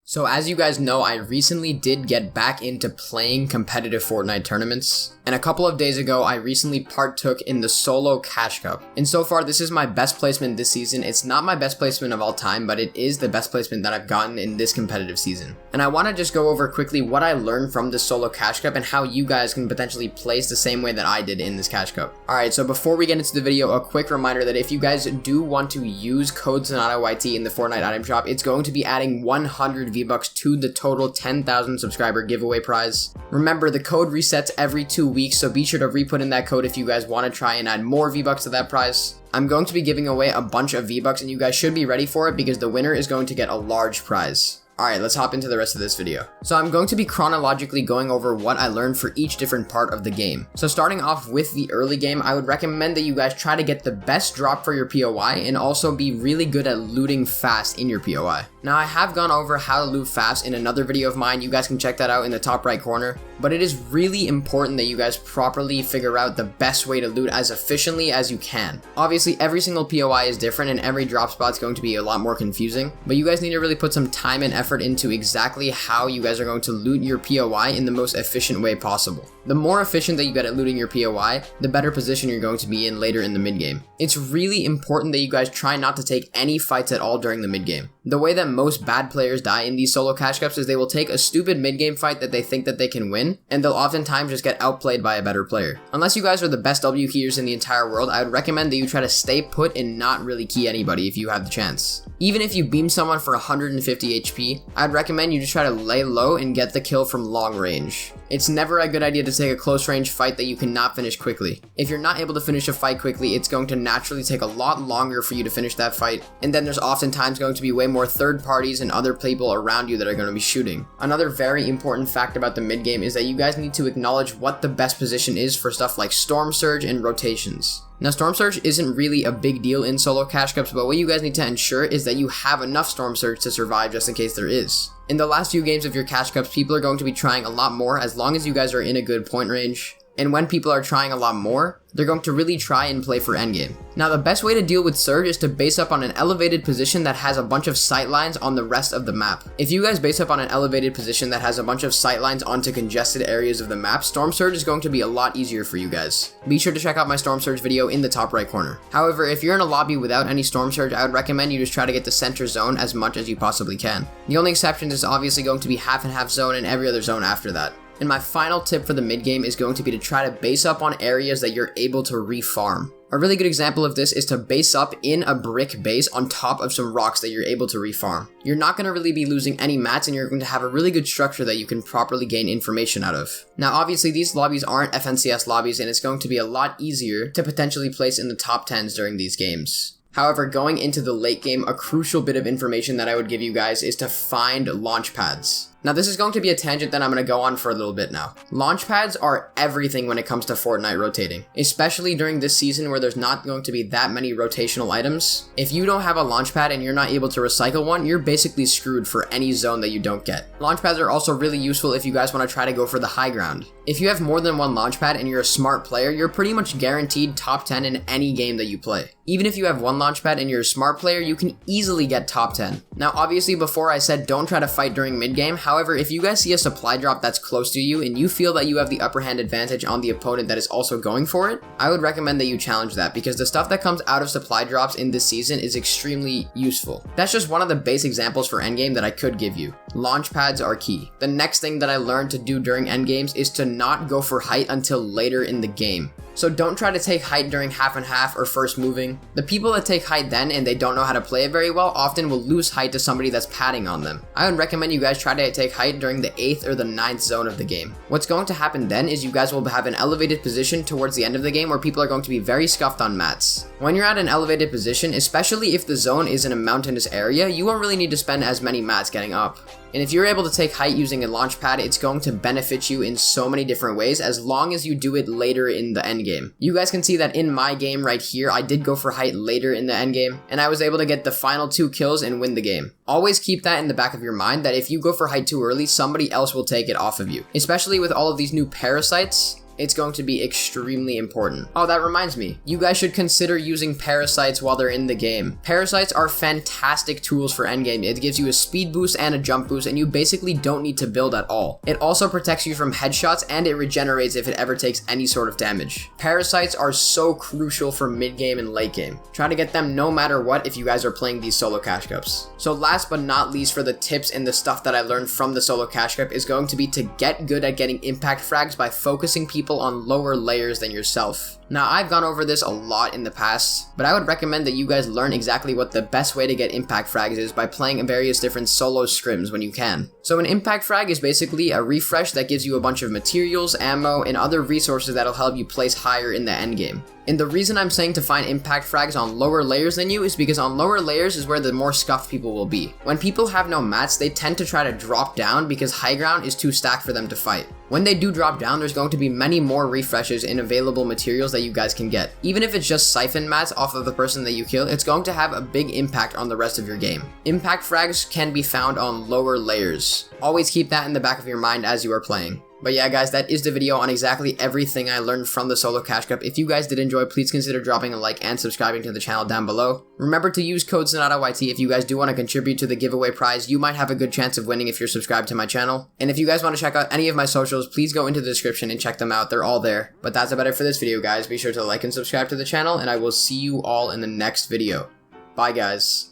So as you guys know, I recently did get back into playing competitive Fortnite tournaments, and a couple of days ago, I recently partook in the solo cash cup. And so far, this is my best placement this season. It's not my best placement of all time, but it is the best placement that I've gotten in this competitive season. And I want to just go over quickly what I learned from this solo cash cup and how you guys can potentially place the same way that I did in this cash cup. Alright, so before we get into the video, a quick reminder that if you guys do want to use code Sonata YT in the Fortnite item shop, it's going to be adding 100 V-Bucks to the total 10,000 subscriber giveaway prize. Remember, the code resets every 2 weeks, so be sure to re-put in that code if you guys want to try and add more V-Bucks to that prize. I'm going to be giving away a bunch of V-Bucks and you guys should be ready for it because the winner is going to get a large prize. Alright, let's hop into the rest of this video. So I'm going to be chronologically going over what I learned for each different part of the game. So starting off with the early game, I would recommend that you guys try to get the best drop for your POI and also be really good at looting fast in your POI. Now I have gone over how to loot fast in another video of mine, you guys can check that out in the top right corner, but it is really important that you guys properly figure out the best way to loot as efficiently as you can. Obviously every single POI is different and every drop spot is going to be a lot more confusing, but you guys need to really put some time and effort into exactly how you guys are going to loot your POI in the most efficient way possible. The more efficient that you get at looting your POI, the better position you're going to be in later in the mid game. It's really important that you guys try not to take any fights at all during the mid game. The way that most bad players die in these solo cash cups is they will take a stupid mid game fight that they think that they can win, and they'll oftentimes just get outplayed by a better player. Unless you guys are the best W keyers in the entire world, I would recommend that you try to stay put and not really key anybody if you have the chance. Even if you beam someone for 150 HP, I'd recommend you just try to lay low and get the kill from long range. It's never a good idea to take a close range fight that you cannot finish quickly. If you're not able to finish a fight quickly, it's going to naturally take a lot longer for you to finish that fight, and then there's oftentimes going to be way more third parties and other people around you that are going to be shooting. Another very important fact about the mid game is that you guys need to acknowledge what the best position is for stuff like Storm Surge and rotations. Now Storm Surge isn't really a big deal in solo cash cups, but what you guys need to ensure is that you have enough Storm Surge to survive just in case there is. In the last few games of your cash cups, people are going to be trying a lot more as long as you guys are in a good point range. And when people are trying a lot more, they're going to really try and play for endgame. Now the best way to deal with Surge is to base up on an elevated position that has a bunch of sightlines on the rest of the map. If you guys base up on an elevated position that has a bunch of sightlines onto congested areas of the map, Storm Surge is going to be a lot easier for you guys. Be sure to check out my Storm Surge video in the top right corner. However, if you're in a lobby without any Storm Surge, I would recommend you just try to get the center zone as much as you possibly can. The only exception is obviously going to be half and half zone and every other zone after that. And my final tip for the mid game is going to be to try to base up on areas that you're able to refarm. A really good example of this is to base up in a brick base on top of some rocks that you're able to refarm. You're not going to really be losing any mats and you're going to have a really good structure that you can properly gain information out of. Now obviously these lobbies aren't FNCS lobbies and it's going to be a lot easier to potentially place in the top 10s during these games. However, going into the late game, a crucial bit of information that I would give you guys is to find launch pads. Now this is going to be a tangent that I'm going to go on for a little bit now. Launch pads are everything when it comes to Fortnite rotating, especially during this season where there's not going to be that many rotational items. If you don't have a launch pad and you're not able to recycle one, you're basically screwed for any zone that you don't get. Launch pads are also really useful if you guys want to try to go for the high ground. If you have more than one launch pad and you're a smart player, you're pretty much guaranteed top 10 in any game that you play. Even if you have one launch pad and you're a smart player, you can easily get top 10. Now obviously before I said don't try to fight during mid game. However, if you guys see a supply drop that's close to you and you feel that you have the upper hand advantage on the opponent that is also going for it, I would recommend that you challenge that because the stuff that comes out of supply drops in this season is extremely useful. That's just one of the base examples for endgame that I could give you. Launch pads are key. The next thing that I learned to do during endgames is to not go for height until later in the game. So don't try to take height during half and half or first moving. The people that take height then and they don't know how to play it very well often will lose height to somebody that's padding on them. I would recommend you guys try to take height during the 8th or the 9th zone of the game. What's going to happen then is you guys will have an elevated position towards the end of the game where people are going to be very scuffed on mats. When you're at an elevated position, especially if the zone is in a mountainous area, you won't really need to spend as many mats getting up. And if you're able to take height using a launch pad, it's going to benefit you in so many different ways as long as you do it later in the end game. You guys can see that in my game right here, I did go for height later in the end game, and I was able to get the final 2 kills and win the game. Always keep that in the back of your mind that if you go for height too early, somebody else will take it off of you. Especially with all of these new parasites, it's going to be extremely important. Oh, that reminds me, you guys should consider using parasites while they're in the game. Parasites are fantastic tools for endgame. It gives you a speed boost and a jump boost, and you basically don't need to build at all. It also protects you from headshots, and it regenerates if it ever takes any sort of damage. Parasites are so crucial for mid game and late game. Try to get them no matter what if you guys are playing these solo cash cups. So last but not least, for the tips and the stuff that I learned from the solo cash cup is going to be to get good at getting impact frags by focusing people on lower layers than yourself. Now, I've gone over this a lot in the past, but I would recommend that you guys learn exactly what the best way to get impact frags is by playing various different solo scrims when you can. So an impact frag is basically a refresh that gives you a bunch of materials, ammo, and other resources that'll help you place higher in the endgame. And the reason I'm saying to find impact frags on lower layers than you is because on lower layers is where the more scuffed people will be. When people have no mats, they tend to try to drop down because high ground is too stacked for them to fight. When they do drop down, there's going to be many more refreshes in available materials that you guys can get. Even if it's just siphon mats off of the person that you kill, it's going to have a big impact on the rest of your game. Impact frags can be found on lower layers. Always keep that in the back of your mind as you are playing. But yeah guys, that is the video on exactly everything I learned from the solo cash cup. If you guys did enjoy, please consider dropping a like and subscribing to the channel down below. Remember to use code SonataYT if you guys do want to contribute to the giveaway prize. You might have a good chance of winning if you're subscribed to my channel. And if you guys want to check out any of my socials, please go into the description and check them out. They're all there. But that's about it for this video guys. Be sure to like and subscribe to the channel, and I will see you all in the next video. Bye guys.